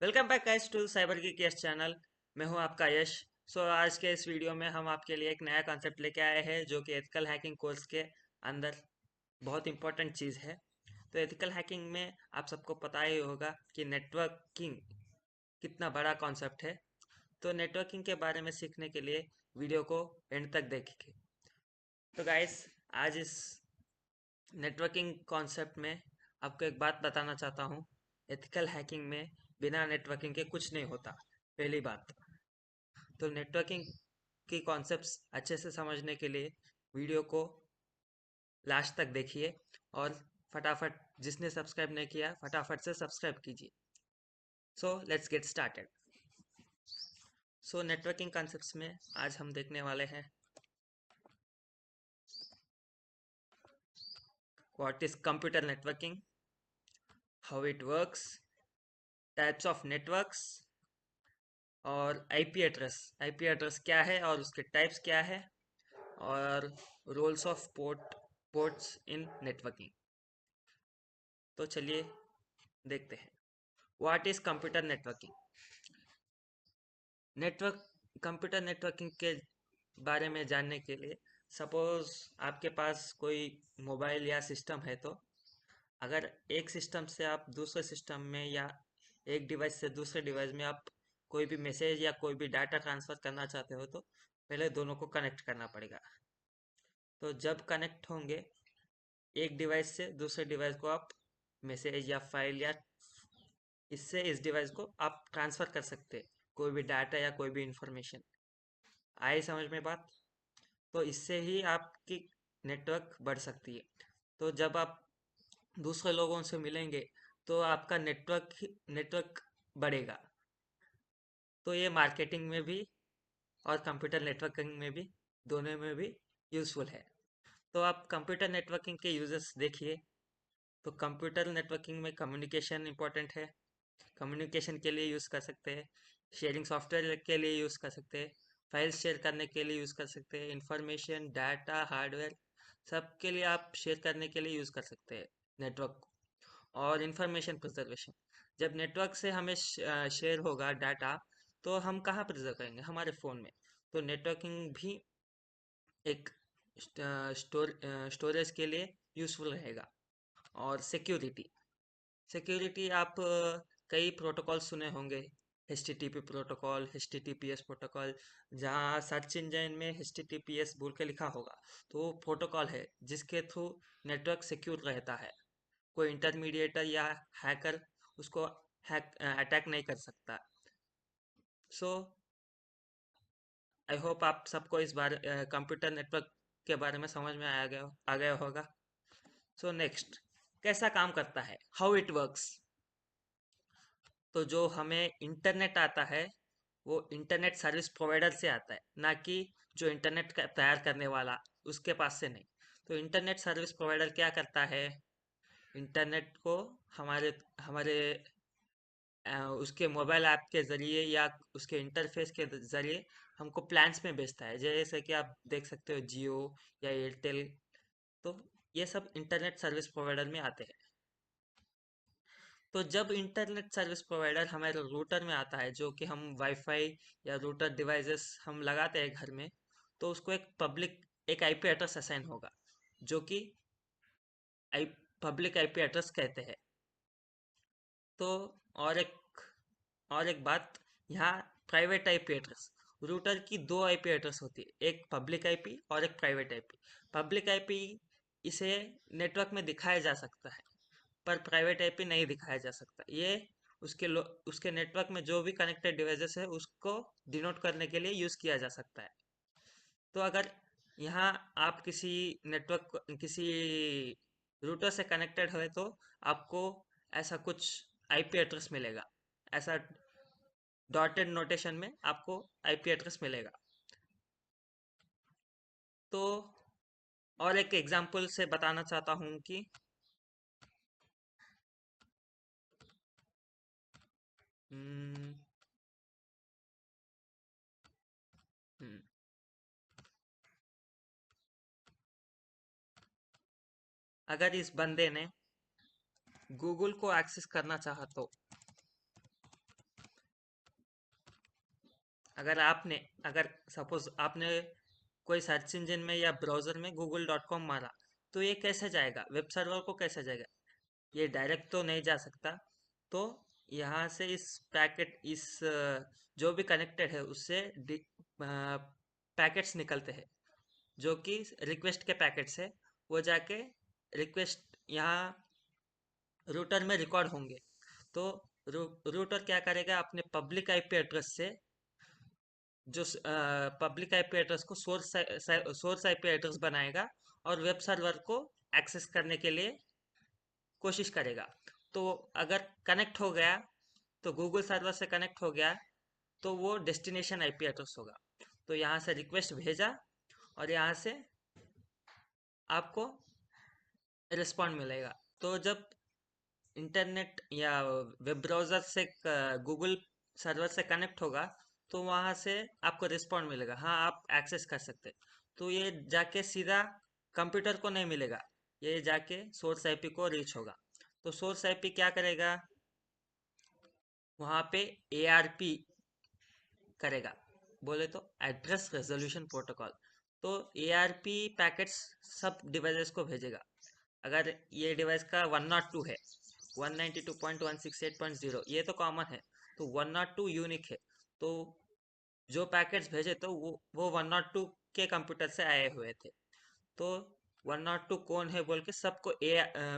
Welcome back guys to cyber की case channel. मैं हूं आपका यश। आज के इस वीडियो में हम आपके लिए एक नया कॉन्सेप्ट लेके आए हैं जो कि एथिकल हैकिंग कोर्स के अंदर बहुत इंपॉर्टेंट चीज़ है। तो एथिकल हैकिंग में आप सबको पता ही होगा कि नेटवर्किंग कितना बड़ा कॉन्सेप्ट है। तो नेटवर्किंग के बारे में सीखने के लिए वीडियो को एंड तक देखिए। तो गाइस, आज इस नेटवर्किंग कॉन्सेप्ट में आपको एक बात बताना चाहता हूँ। एथिकल हैकिंग में बिना नेटवर्किंग के कुछ नहीं होता। पहली बात तो नेटवर्किंग की कॉन्सेप्ट्स अच्छे से समझने के लिए वीडियो को लास्ट तक देखिए और फटाफट जिसने सब्सक्राइब नहीं किया फटाफट से सब्सक्राइब कीजिए। So let's get started. Networking concepts में आज हम देखने वाले हैं what is computer networking, how it works, types of networks और आईपी एड्रेस क्या है और उसके टाइप्स क्या है, और roles of ports in networking. तो चलिए देखते हैं what is computer networking. Network computer networking के बारे में जानने के लिए सपोज आपके पास कोई मोबाइल या सिस्टम है, तो अगर एक सिस्टम से आप दूसरे सिस्टम में या एक डिवाइस से दूसरे डिवाइस में आप कोई भी मैसेज या कोई भी डाटा ट्रांसफ़र करना चाहते हो तो पहले दोनों को कनेक्ट करना पड़ेगा। तो जब कनेक्ट होंगे एक डिवाइस से दूसरे डिवाइस को, आप मैसेज या फाइल या इससे इस डिवाइस को आप ट्रांसफ़र कर सकते हैं, कोई भी डाटा या कोई भी इंफॉर्मेशन। आई समझ में बात? तो इससे ही आपकी नेटवर्क बढ़ सकती है। तो जब आप दूसरे लोगों से मिलेंगे तो आपका नेटवर्क बढ़ेगा। तो ये मार्केटिंग में भी और कंप्यूटर नेटवर्किंग में भी, दोनों में भी यूज़फुल है। तो आप कंप्यूटर नेटवर्किंग के यूजर्स देखिए। तो कंप्यूटर नेटवर्किंग में कम्युनिकेशन इंपॉर्टेंट है। कम्युनिकेशन के लिए यूज़ कर सकते हैं, शेयरिंग सॉफ्टवेयर के लिए यूज़ कर सकते हैं, फाइल्स शेयर करने के लिए यूज़ कर सकते हैं, इंफॉर्मेशन डाटा हार्डवेयर सब के लिए आप शेयर करने के लिए यूज़ कर सकते हैं नेटवर्क को। और इंफॉर्मेशन प्रिजर्वेशन, जब नेटवर्क से हमें शेयर होगा डाटा तो हम कहाँ प्रिजर्व करेंगे? हमारे फ़ोन में। तो नेटवर्किंग भी एक स्टोरेज के लिए यूज़फुल रहेगा। और सिक्योरिटी आप कई प्रोटोकॉल सुने होंगे। HTTP प्रोटोकॉल, HTTPS प्रोटोकॉल, जहाँ सर्च इंजन में HTTPS बोल के लिखा होगा तो वो प्रोटोकॉल है जिसके थ्रू नेटवर्क सिक्योर रहता है। कोई इंटरमीडिएटर या हैकर उसको हैक अटैक नहीं कर सकता। सो आई होप आप सबको इस बारे कंप्यूटर नेटवर्क के बारे में समझ में आ गया होगा। नेक्स्ट, कैसा काम करता है, हाउ इट वर्क्स। तो जो हमें इंटरनेट आता है वो इंटरनेट सर्विस प्रोवाइडर से आता है, ना कि जो इंटरनेट का तैयार करने वाला उसके पास से नहीं। तो इंटरनेट सर्विस प्रोवाइडर क्या करता है? इंटरनेट को हमारे हमारे उसके मोबाइल ऐप के ज़रिए या उसके इंटरफेस के ज़रिए हमको प्लान्स में बेचता है, जैसे कि आप देख सकते हो जियो या एयरटेल। तो ये सब इंटरनेट सर्विस प्रोवाइडर में आते हैं। तो जब इंटरनेट सर्विस प्रोवाइडर हमारे रूटर में आता है, जो कि हम वाईफाई या रूटर डिवाइसेस हम लगाते हैं घर में, तो उसको एक आईपी एड्रेस असाइन होगा, जो कि आई पब्लिक आईपी एड्रेस कहते हैं। तो और एक बात, यहाँ प्राइवेट आईपी एड्रेस, रूटर की दो आईपी एड्रेस होती है, एक पब्लिक आईपी और एक प्राइवेट आईपी। पब्लिक आईपी इसे नेटवर्क में दिखाया जा सकता है, पर प्राइवेट आईपी नहीं दिखाया जा सकता। ये उसके नेटवर्क में जो भी कनेक्टेड डिवाइसेस है उसको डिनोट करने के लिए यूज़ किया जा सकता है। तो अगर यहाँ आप किसी रूटर से कनेक्टेड है तो आपको ऐसा कुछ आईपी एड्रेस मिलेगा। ऐसा डॉटेड नोटेशन में आपको आईपी एड्रेस मिलेगा। तो और एक एग्जांपल से बताना चाहता हूँ कि हम्म, हम्म, अगर इस बंदे ने गूगल को एक्सेस करना चाहा तो अगर सपोज आपने कोई सर्च इंजन में या ब्राउजर में google.com मारा, तो ये कैसे जाएगा, वेब सर्वर को कैसे जाएगा? ये डायरेक्ट तो नहीं जा सकता। तो यहाँ से जो भी कनेक्टेड है उससे पैकेट्स निकलते हैं, जो कि रिक्वेस्ट के पैकेट्स है। वो जाके रिक्वेस्ट यहाँ रूटर में रिकॉर्ड होंगे। तो रूटर क्या करेगा, अपने पब्लिक आईपी एड्रेस से जो पब्लिक आईपी एड्रेस को सोर्स आईपी एड्रेस बनाएगा और वेब सर्वर को एक्सेस करने के लिए कोशिश करेगा। तो अगर कनेक्ट हो गया, तो गूगल सर्वर से कनेक्ट हो गया, तो वो डेस्टिनेशन आईपी एड्रेस होगा। तो यहाँ से रिक्वेस्ट भेजा और यहाँ से आपको रिस्पॉन्ड मिलेगा। तो जब इंटरनेट या वेब ब्राउज़र से गूगल सर्वर से कनेक्ट होगा, तो वहाँ से आपको रिस्पॉन्ड मिलेगा, हाँ आप एक्सेस कर सकते। तो ये जाके सीधा कंप्यूटर को नहीं मिलेगा, ये जाके सोर्स आईपी को रीच होगा। तो सोर्स आईपी क्या करेगा, वहाँ पे एआरपी करेगा, बोले तो एड्रेस रेजोल्यूशन प्रोटोकॉल। तो एआरपी पैकेट्स सब डिवाइसेस को भेजेगा। अगर ये डिवाइस का 102 है, 192.168.0 ये तो कॉमन है, तो 102 यूनिक है। तो जो पैकेट्स भेजे तो वो 102 के कंप्यूटर से आए हुए थे। तो 102 कौन है बोल के सबको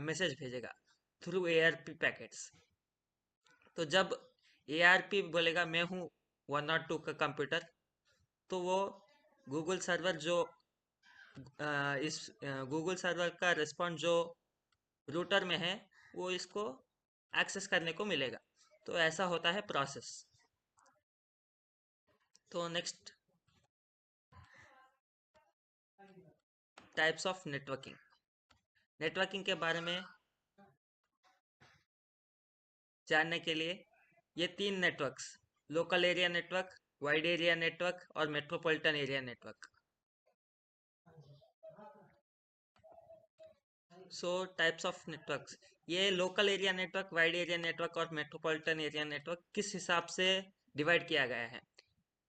मैसेज भेजेगा थ्रू एआरपी पैकेट्स। तो जब एआरपी बोलेगा मैं हूँ 102 का कंप्यूटर, तो वो गूगल सर्वर जो इस गूगल सर्वर का रिस्पॉन्स जो रूटर में है, वो इसको एक्सेस करने को मिलेगा। तो ऐसा होता है प्रोसेस। तो next, types of networking. Networking के बारे में जानने के लिए ये तीन networks, local area network, wide area network और metropolitan area network. So types of networks, ये local area network, wide area network और मेट्रोपॉलिटन एरिया नेटवर्क किस हिसाब से डिवाइड किया गया है?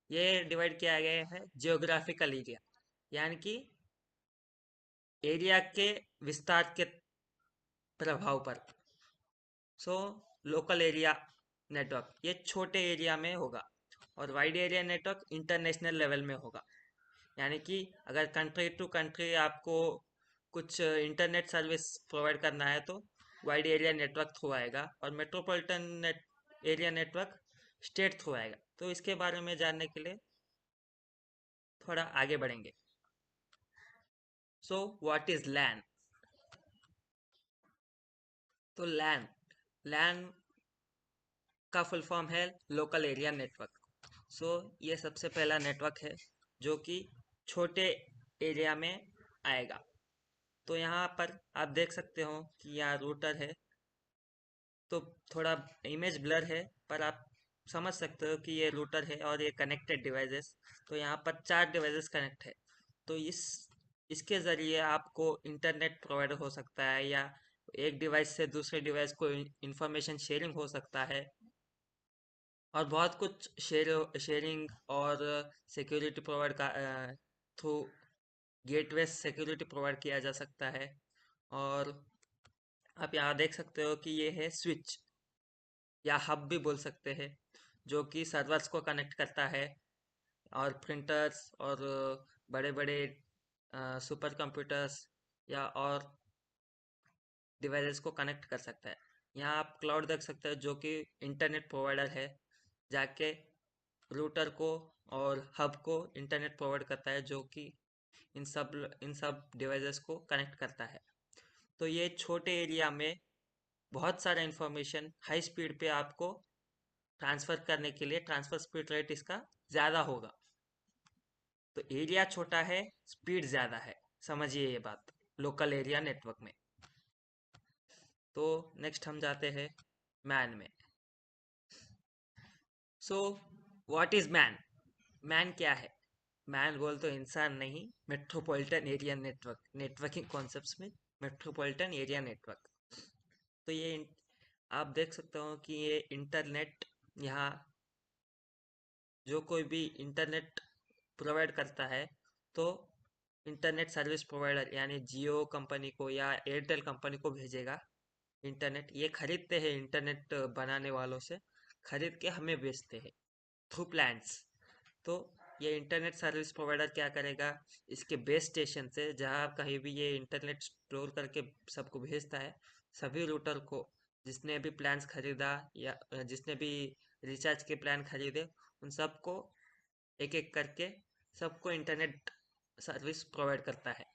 ये डिवाइड किया गया है जियोग्राफिकल एरिया, यानी कि एरिया के विस्तार के प्रभाव पर। सो लोकल एरिया नेटवर्क ये छोटे एरिया में होगा, और wide area network international level में होगा। यानी कि अगर कंट्री टू कंट्री आपको कुछ इंटरनेट सर्विस प्रोवाइड करना है, तो वाइड एरिया नेटवर्क थ्रू आएगा, और एरिया नेटवर्क स्टेट थ्रू आएगा। तो इसके बारे में जानने के लिए थोड़ा आगे बढ़ेंगे। सो व्हाट इज लैन? तो लैन लैन का फुल फॉर्म है लोकल एरिया नेटवर्क। सो ये सबसे पहला नेटवर्क है जो कि छोटे एरिया में आएगा। तो यहाँ पर आप देख सकते हो कि यहाँ रूटर है, तो थोड़ा इमेज ब्लर है, पर आप समझ सकते हो कि ये रूटर है और ये कनेक्टेड डिवाइसेस। तो यहाँ पर चार डिवाइसेस कनेक्ट है। तो इसके ज़रिए आपको इंटरनेट प्रोवाइड हो सकता है, या एक डिवाइस से दूसरे डिवाइस को इंफॉर्मेशन शेयरिंग हो सकता है, और बहुत कुछ शेयरिंग और सिक्योरिटी प्रोवाइड का थ्रू गेटवे सिक्योरिटी प्रोवाइड किया जा सकता है। और आप यहाँ देख सकते हो कि ये है स्विच, या हब भी बोल सकते हैं, जो कि सर्वर्स को कनेक्ट करता है, और प्रिंटर्स और बड़े बड़े सुपर कंप्यूटर्स या और डिवाइसेस को कनेक्ट कर सकता है। यहाँ आप क्लाउड देख सकते हो, जो कि इंटरनेट प्रोवाइडर है, जाके रूटर को और हब को इंटरनेट प्रोवाइड करता है, जो कि इन सब डिवाइसेस को कनेक्ट करता है। तो ये छोटे एरिया में बहुत सारा इंफॉर्मेशन हाई स्पीड पे आपको ट्रांसफ़र करने के लिए ट्रांसफ़र स्पीड रेट इसका ज़्यादा होगा। तो एरिया छोटा है, स्पीड ज़्यादा है, समझिए ये बात लोकल एरिया नेटवर्क में। तो नेक्स्ट हम जाते हैं मैन में। So what is man? Man क्या है? मैन बोल तो इंसान नहीं, metropolitan area network, networking concepts में मेट्रोपॉलिटन एरिया नेटवर्क। तो ये आप देख सकते हो कि ये इंटरनेट यहाँ जो कोई भी इंटरनेट प्रोवाइड करता है, तो इंटरनेट सर्विस प्रोवाइडर यानी जियो कंपनी को या एयरटेल कंपनी को भेजेगा इंटरनेट। ये खरीदते हैं इंटरनेट बनाने वालों से, खरीद के हमें बेचते हैं थ्रू प्लान्स। तो ये इंटरनेट सर्विस प्रोवाइडर क्या करेगा, इसके बेस स्टेशन से जहाँ कहीं भी ये इंटरनेट स्टोर करके सबको भेजता है, सभी रूटर को जिसने भी प्लान्स खरीदा या जिसने भी रिचार्ज के प्लान खरीदे, उन सबको एक एक करके सबको इंटरनेट सर्विस प्रोवाइड करता है।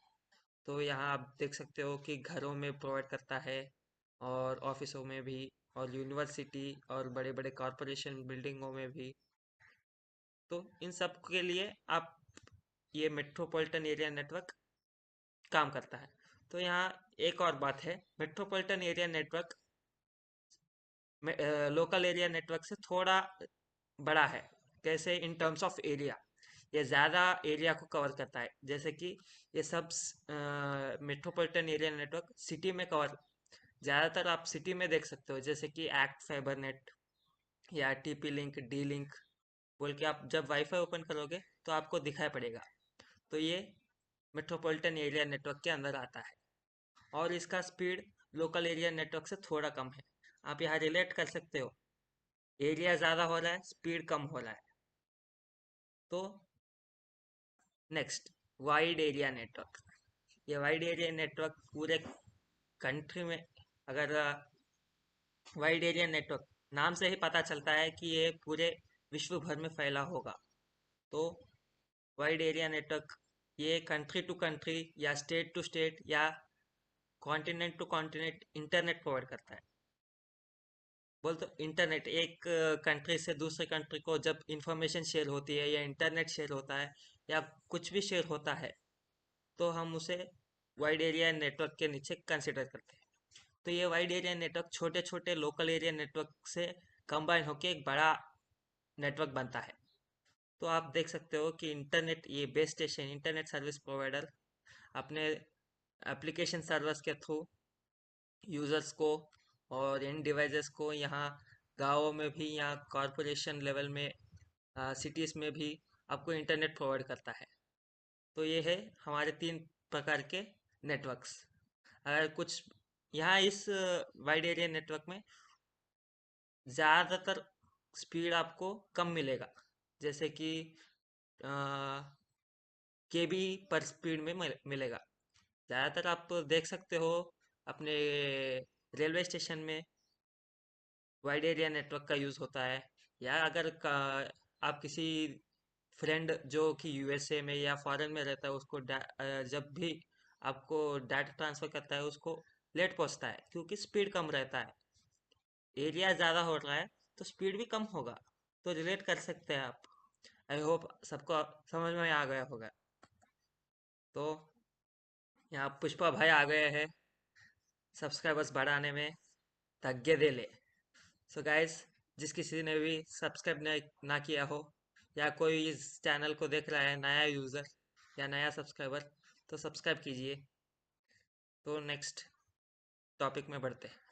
तो यहाँ आप देख सकते हो कि घरों में प्रोवाइड करता है, और ऑफिसों में भी, और यूनिवर्सिटी और बड़े बड़े कॉरपोरेशन बिल्डिंगों में भी। तो इन सब के लिए आप ये मेट्रोपॉलिटन एरिया नेटवर्क काम करता है। तो यहाँ एक और बात है, metropolitan area network local area network से थोड़ा बड़ा है। कैसे? इन टर्म्स ऑफ एरिया, ये ज़्यादा एरिया को कवर करता है। जैसे कि ये सब मेट्रोपॉलिटन एरिया नेटवर्क सिटी में कवर, ज़्यादातर आप सिटी में देख सकते हो, जैसे कि एक्ट फाइबर नेट या टीपी लिंक, डी लिंक बोल के आप जब वाईफाई ओपन करोगे तो आपको दिखाई पड़ेगा। तो ये मेट्रोपॉलिटन एरिया नेटवर्क के अंदर आता है, और इसका स्पीड लोकल एरिया नेटवर्क से थोड़ा कम है। आप यहाँ रिलेट कर सकते हो, एरिया ज़्यादा हो रहा है, स्पीड कम हो रहा है। तो नेक्स्ट, वाइड एरिया नेटवर्क। ये वाइड एरिया नेटवर्क पूरे कंट्री में, अगर वाइड एरिया नेटवर्क नाम से ही पता चलता है कि ये पूरे विश्व भर में फैला होगा। तो वाइड एरिया नेटवर्क ये कंट्री टू कंट्री या स्टेट टू स्टेट या continent to continent internet provide करता है। बोल तो इंटरनेट एक कंट्री से दूसरे कंट्री को जब इंफॉर्मेशन शेयर होती है या इंटरनेट शेयर होता है या कुछ भी शेयर होता है, तो हम उसे वाइड एरिया नेटवर्क के नीचे कंसिडर करते हैं। तो ये वाइड एरिया नेटवर्क छोटे छोटे लोकल एरिया नेटवर्क से कंबाइन होकर एक बड़ा नेटवर्क बनता है। तो आप देख सकते हो कि इंटरनेट, ये base station internet service provider अपने एप्लीकेशन सर्वर्स के थ्रू यूजर्स को और इन डिवाइसेस को यहाँ गाँवों में भी, यहाँ कॉरपोरेशन लेवल में, सिटीज़ में भी आपको इंटरनेट प्रोवाइड करता है। तो ये है हमारे तीन प्रकार के नेटवर्क्स। अगर कुछ यहाँ इस वाइड एरिया नेटवर्क में ज़्यादातर स्पीड आपको कम मिलेगा, जैसे कि केबी पर स्पीड में मिलेगा। ज़्यादातर आप देख सकते हो अपने रेलवे स्टेशन में वाइड एरिया नेटवर्क का यूज़ होता है। या अगर आप किसी फ्रेंड जो कि यूएसए में या फॉरेन में रहता है, उसको जब भी आपको डाटा ट्रांसफ़र करता है, उसको लेट पहुंचता है क्योंकि स्पीड कम रहता है। एरिया ज़्यादा हो रहा है तो स्पीड भी कम होगा। तो रिलेट कर सकते हैं आप। आई होप सबको समझ में आ गया होगा। तो यहाँ पुष्पा भाई आ गए हैं सब्सक्राइबर्स बढ़ाने में, धग्गे दे ले। सो गाइस, जिस किसी ने भी सब्सक्राइब ना किया हो, या कोई इस चैनल को देख रहा है नया यूज़र या नया सब्सक्राइबर, तो सब्सक्राइब कीजिए। तो नेक्स्ट टॉपिक में बढ़ते हैं।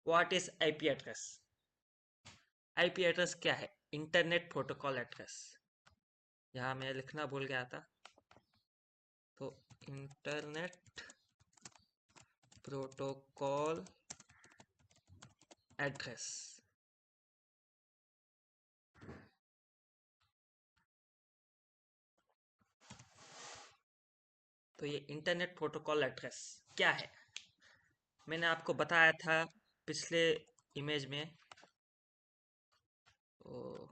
What is IP address? IP address क्या है? Internet protocol address. यहाँ मैं लिखना भूल गया था, तो इंटरनेट प्रोटोकॉल एड्रेस। तो ये इंटरनेट प्रोटोकॉल एड्रेस क्या है? मैंने आपको बताया था पिछले इमेज में। तो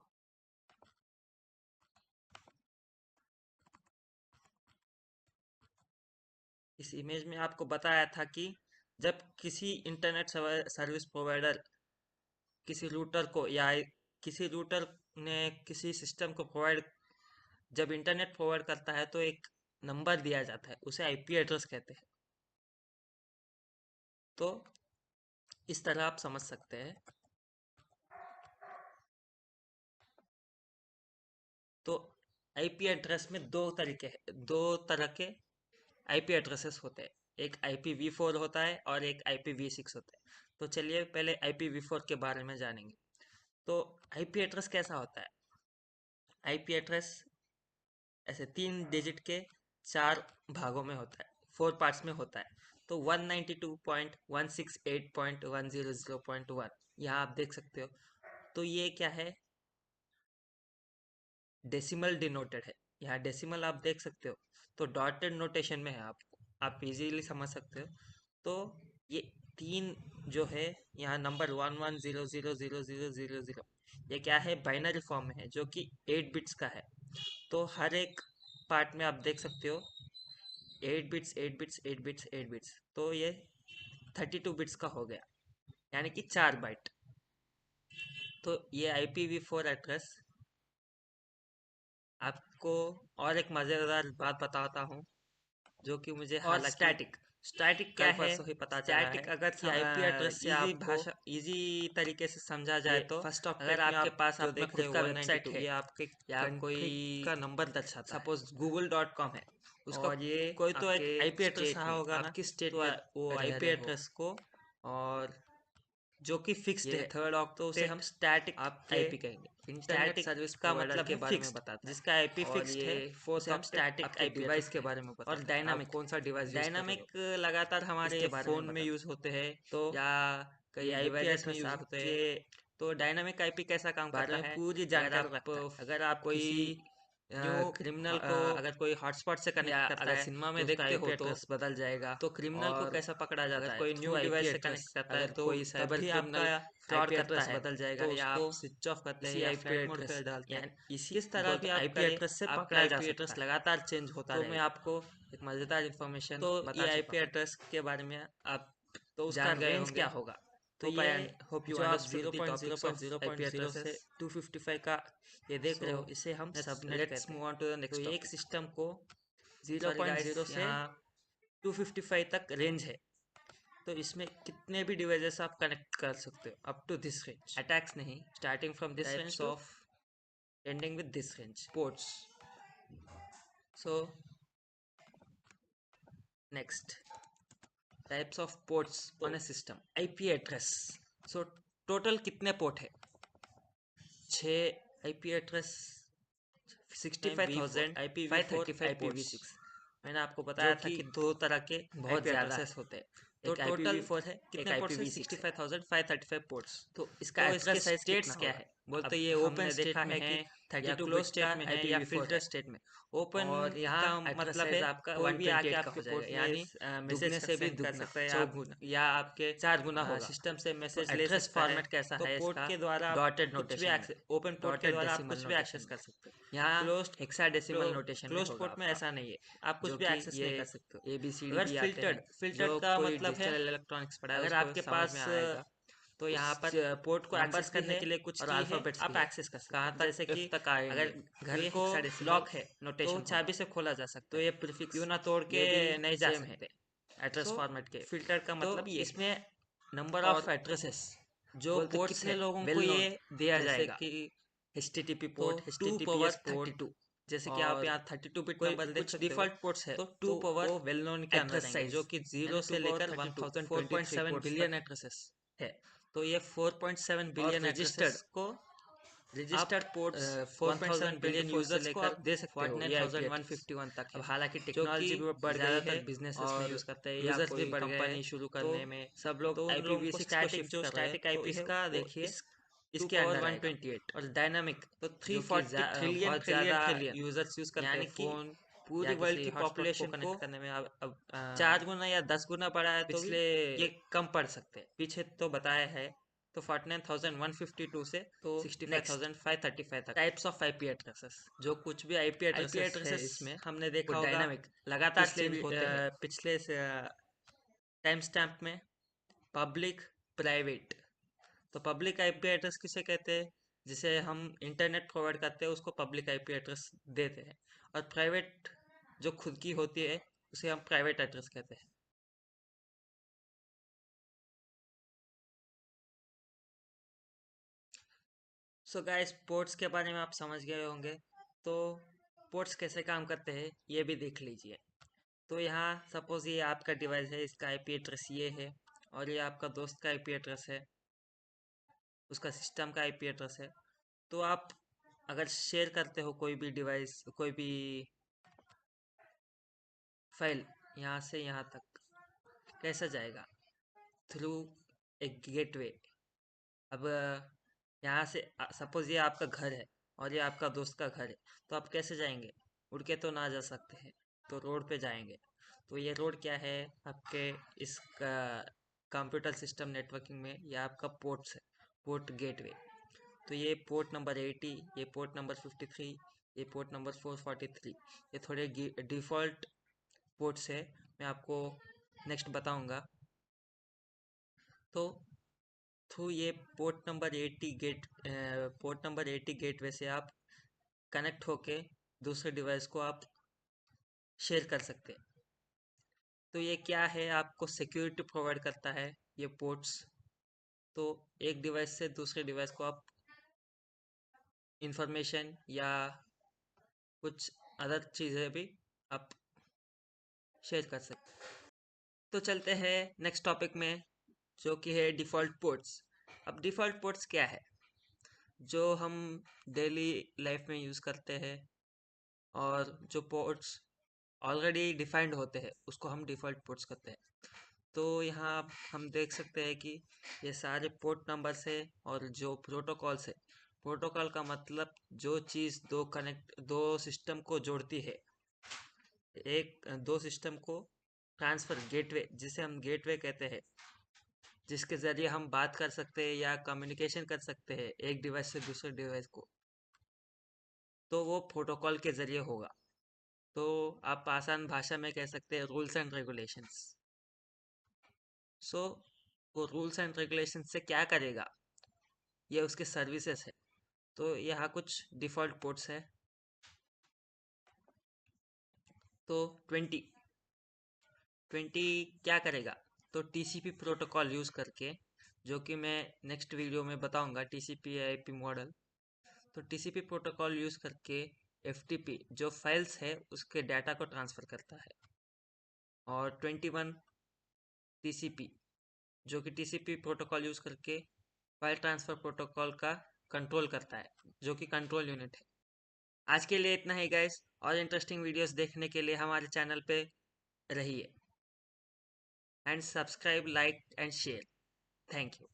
इस इमेज में आपको बताया था कि जब किसी इंटरनेट सर्विस प्रोवाइडर किसी रूटर को, या किसी रूटर ने किसी सिस्टम को प्रोवाइड, जब इंटरनेट प्रोवाइड करता है तो एक नंबर दिया जाता है, उसे आईपी एड्रेस कहते हैं। तो इस तरह आप समझ सकते हैं। तो आईपी एड्रेस में दो तरह के आईपी एड्रेसेस होते हैं। एक IPv4 होता है और एक IPv6 होता है। तो चलिए पहले IPv4 के बारे में जानेंगे। तो आईपी एड्रेस कैसा होता है? आईपी एड्रेस ऐसे 3 डिजिट के 4 भागों में होता है, 4 पार्ट्स में होता है। तो 192.168.100.1 यहाँ आप देख सकते हो। तो ये क्या है, डेसिमल डिनोटेड है। यहाँ डेसिमल आप देख सकते हो, तो डॉटेड नोटेशन में है, आप इजीली समझ सकते हो। तो ये 3 जो है, यहाँ नंबर 11000000, ये क्या है, बाइनरी फॉर्म में है, जो कि 8 बिट्स का है। तो हर एक पार्ट में आप देख सकते हो 8 बिट्स 8 बिट्स 8 बिट्स 8 बिट्स, तो ये 32 बिट्स का हो गया, यानी कि 4 बाइट। तो ये IPv4 एड्रेस आपको और एक मज़ेदार बात बताता हूँ, जो कि मुझे और हालांकि स्टैटिक क्या कल है? परसों ही पता चला है स्टैटिक अगर कि आईपी एड्रेस से इजी आपको भाषा इजी तरीके से समझा ये जाए तो फर्स्ट ऑफ अगर टेक में आपके आप पास जो अपना देख खुद रहे हो का 192 वेबसाइट है, है या आपके या कंट्री कोई का नंबर दर्शाता है, सपोज google.com है, उसका और ये कोई तो एक आपके आईपी एड्रेस स्टेट रहा में, होगा ना, आपकी स्टेट तो में वो रह आईपी रहे हो, एड्रेस को और जो कि फिक्स्ड ये है, थर्ड तो उसे हम ऑक्टेट स्टैटिक आपके आईपी कहेंगे। इंटरनेट स्टैटिक सर्विस का प्रोवाइडर मतलब के है बारे में फिक्स्ड, बताता जिसका आईपी है, और फिक्स्ड ये है। फोर्थ उसे हम ऑक्टेट स्टैटिक आपके आईपी डिवाइस एड्रेस के बारे कहेंगे। में और बताता है, आप डायनामिक कौन सा डिवाइस यूज कर रहे हो, डायनामिक लगातार हमारे इसके बारे में फ़ोन में बताता यूज़ होते हैं, है। तो या ये कई आईपी डिवाइसेस में एड्रेस यूज़ होते आपके हैं। तो डायनामिक आईपी कैसा काम करता बारे में है? पूरी अगर जानकारी आप रखता है। अगर आप कोई किसी न्यू क्रिमिनल को अगर कोई हॉटस्पॉट से या कनेक्ट करता अगर है, सिनेमा तो में उसका देखते आईपी हो एड्रेस बदल जाएगा। तो क्रिमिनल को और कैसा पकड़ा अगर जाता है? कोई थ्रू न्यू आईपी आईपी से एड्रेस। कनेक्ट करता है, अगर तो कोई साइबर तभी आपका क्रिमिनल फ्रॉड आईपी करता एड्रेस है, बदल जाएगा, तो या उसको आप स्विच ऑफ करते हैं इसी या आईपी फ्लाइट मोड पे एड्रेस, डालते हैं, यानी इसी किस तरह भी बोलते आप आईपी करें, एड्रेस से आपका पकड़ा जा आईपी सकता एड्रेस है। लगातार चेंज होता तो मैं रहेगा। आपको एक मज़ेदार इन्फॉर्मेशन तो बता ये चुका आईपी हूँ। एड्रेस के बारे में आप तो उसका जान गए रेंज क्या होंगे। होगा? तो होप ये आई होप यू जो आप understood the topics of IP 0.0.0.0 से एड्रेसेस। 255 का ये देख सो रहे हो, इसे हम सबनेट लेट्स कहते हैं। मूव ऑन टू द तो नेक्स्ट एक टॉपिक। सिस्टम को सॉरी गाइस, 0.0 से यहाँ 255 तक रेंज है। तो इसमें कितने भी डिवाइसेस आप कनेक्ट कर सकते हो, up to this range. Attacks नहीं, starting from this range types to of ending with this range. Ports. So next, types of ports तो on a system. IP address, so total कितने port है? 6 IP address, 65,000 IPv4 535 ports, IPv6। मैंने आपको जो बताया था कि कि 2 तरह के बहुत आईपी ज़्यादा है। एड्रेसेस होते हैं। तो एक टोटल IPv4 है, एक कितने पोर्ट्स है? IPv6 है। 65,535 पोर्ट्स। तो इसका तो इसके एड्रेस साइज स्टेट्स कितना क्या होगा? है? बोलते अब ये ओपन हमने स्टेट देखा में है है, कि या 32 क्लोज बिट का स्टेट में है, या IPv4 फिल्टर है, स्टेट में। ओपन और यहाँ का एड्रेस मतलब है साइज आपका कोई भी आके 128 का आपके हो जाएगा, पोर्ट में यानी मैसेज दुगने से भी सेंड कर दुगना, सकता है, चौगुना, या आपके 4 गुना होगा। सिस्टम से तो मैसेज ले एड्रेस सकता है। फॉर्मेट कैसा तो है पोर्ट इसका? के द्वारा आप डॉटेड कुछ भी नोटेशन में, एक्सेस, ओपन पोर्ट के डॉटेड द्वारा आप डेसिमल कुछ भी नोटेशन एक्सेस में। कर सकते हो। यहाँ क्लोज्ड हेक्साडेसिमल नोटेशन में क्लोज्ड होगा पोर्ट में आपका, ऐसा नहीं है, आप कुछ जो भी कि एक्सेस ये नहीं कर सकते हो। ABCD अगर भी आते हैं, जो फिल्टर्ड का कोई मतलब है, डिजिटल इलेक्ट्रॉनिक्स पढ़ा है अगर उसको आपके समझ में पास आएगा। तो उस यहाँ पर पोर्ट को नंबर्स एक्सेस भी करने है के लिए कुछ और की है, अल्फ़ाबेट्स भी आप है। एक्सेस कर सकते कहाँ हो, तक? जैसे F कि तक आएंगे। अगर तो घर ये को हेक्साडेसिमल लॉक है, तो नोटेशन होगा। चाबी से खोला जा सकता तो है, ये प्रीफिक्स क्यों ना तोड़ के ये भी नहीं जा सेम है सकते एड्रेस सो फॉर्मेट के। फिल्टर का तो मतलब ये है। इसमें नंबर ऑफ और एड्रेसेस जो बोलते पोर्ट्स कितने है लोगों को वेल नोन, ये दिया जैसे जाएगा, कि HTTP तो पोर्ट, 2 HTTPS पावर पोर्ट, 32, जैसे कि आप और यहाँ 32 बिट कोई नंबर देख कुछ सकते हो। डिफ़ॉल्ट पोर्ट्स है, तो तो वो वो वेल नोन के अंदर एड्रेस आएंगे, जो साइज, कि यानी 0 2 से पावर लेकर 32 1023 4.7 पोर्ट्स बिलियन तक एड्रेसेस, है। तो ये 4.7 और बिलियन एड्रेसेस रजिस्टर्ड को आप रजिस्टर्ड पोर्ट्स 4.7 बिलियन 1024 से यूज़र्स को लेकर आप दे सकते हो, ये आईपी एड्रेस। 49,151 तक अब है, हालांकि जो कि टेक्नोलॉजी भी बढ़ गई है ज़्यादातर बिजनेसेस में और यूज़ करते हैं, या यूज़र्स भी कोई बढ़ गए हैं, कंपनी शुरू तो करने में, सब लोग तो उन लोगों को IPv6 को स्टैटिक शिफ्ट जो कर रहे हैं। स्टैटिक तो आईपी है इसका वो देखिए टू इसके पावर अंडर वन आएगा। ट्वेंटी एट और डायनामिक तो जो कि 340 ट्रिलियन बहुत ज़्यादा ट्रिलियन ट्रिलियन, यूज़र्स यूज़ करते हैं यानी कि फ़ोन पूरी या वर्ल्ड किसी की हॉटस्पॉट को पॉपुलेशन को कनेक्ट करने में। अब अ, 4 गुना या 10 गुना बढ़ा है तो भी पिछले ये कम पड़ सकते हैं, पीछे तो बताया है। तो 49,152 से तो नेक्स्ट 65,535 तक टाइप्स ऑफ आईपी एड्रेसेस। जो कुछ भी आईपी आईपी एड्रेसेस है एड्रेसेस इसमें, हमने वो देखा होगा डायनामिक लगातार पिछले चेंज होते हैं। पिछले टाइम स्टैम्प में पब्लिक, प्राइवेट। तो पब्लिक आईपी एड्रेस किसे कहते हैं? जिसे हम इंटरनेट प्रोवाइड करते हैं उसको पब्लिक आईपी एड्रेस देते हैं। और प्राइवेट जो खुद की होती है उसे हम प्राइवेट एड्रेस कहते हैं। सो गाइस, पोर्ट्स के बारे में आप समझ गए होंगे। तो पोर्ट्स कैसे काम करते हैं ये भी देख लीजिए। तो यहाँ सपोज ये आपका डिवाइस है, इसका आईपी एड्रेस ये है, और ये आपका दोस्त का आईपी एड्रेस है, उसका सिस्टम का आईपी एड्रेस है। तो आप अगर शेयर करते हो कोई भी डिवाइस, कोई भी फाइल यहाँ से यहाँ तक, कैसा जाएगा? Through a gateway. अब यहाँ से सपोज ये आपका घर है और ये आपका दोस्त का घर है, तो आप कैसे जाएंगे? उड़ के तो ना जा सकते हैं, तो रोड पे जाएंगे। तो ये रोड क्या है? आपके इस कंप्यूटर सिस्टम नेटवर्किंग में ये आपका पोर्ट्स है, पोर्ट गेटवे। तो ये पोर्ट नंबर 80, ये पोर्ट नंबर 53, ये पोर्ट नंबर 443, ये थोड़े डिफ़ॉल्ट पोर्ट्स है। मैं आपको नेक्स्ट बताऊंगा। तो थ्रू ये पोर्ट नंबर 80 गेटवे से आप कनेक्ट होके दूसरे डिवाइस को आप शेयर कर सकते हैं। तो ये क्या है? आपको सिक्योरिटी प्रोवाइड करता है ये पोर्ट्स। तो एक डिवाइस से दूसरे डिवाइस को आप इंफॉर्मेशन या कुछ अदर चीज़ें भी आप शेयर कर सकते हैं। तो चलते हैं नेक्स्ट टॉपिक में, जो कि है डिफ़ॉल्ट पोर्ट्स। अब डिफ़ॉल्ट पोर्ट्स क्या है? जो हम डेली लाइफ में यूज़ करते हैं, और जो पोर्ट्स ऑलरेडी डिफाइंड होते हैं उसको हम डिफ़ॉल्ट पोर्ट्स कहते हैं। तो यहाँ हम देख सकते हैं कि ये सारे पोर्ट नंबर्स है और जो प्रोटोकॉल्स है। प्रोटोकॉल का मतलब जो चीज़ दो सिस्टम को जोड़ती है, दो सिस्टम को ट्रांसफ़र, गेटवे, जिसे हम गेटवे कहते हैं, जिसके ज़रिए हम बात कर सकते हैं या कम्युनिकेशन कर सकते हैं एक डिवाइस से दूसरे डिवाइस को। तो वो प्रोटोकॉल के ज़रिए होगा। तो आप आसान भाषा में कह सकते हैं रूल्स एंड रेगुलेशंस। सो वो रूल्स एंड रेगुलेशन से क्या करेगा? ये उसके सर्विसेज है। तो यहाँ कुछ डिफ़ॉल्ट पोर्ट्स है। तो 20 20 क्या करेगा? तो टीसीपी प्रोटोकॉल यूज़ करके, जो कि मैं नेक्स्ट वीडियो में बताऊंगा, टीसीपी आईपी मॉडल। तो टीसीपी प्रोटोकॉल यूज़ करके एफटीपी जो फाइल्स है उसके डाटा को ट्रांसफ़र करता है। और 21 टीसीपी, जो कि टीसीपी प्रोटोकॉल यूज़ करके फाइल ट्रांसफ़र प्रोटोकॉल का कंट्रोल करता है, जो कि कंट्रोल यूनिट है। आज के लिए इतना ही गाइस, और इंटरेस्टिंग वीडियोस देखने के लिए हमारे चैनल पे रहिए, and subscribe, like and share. Thank you.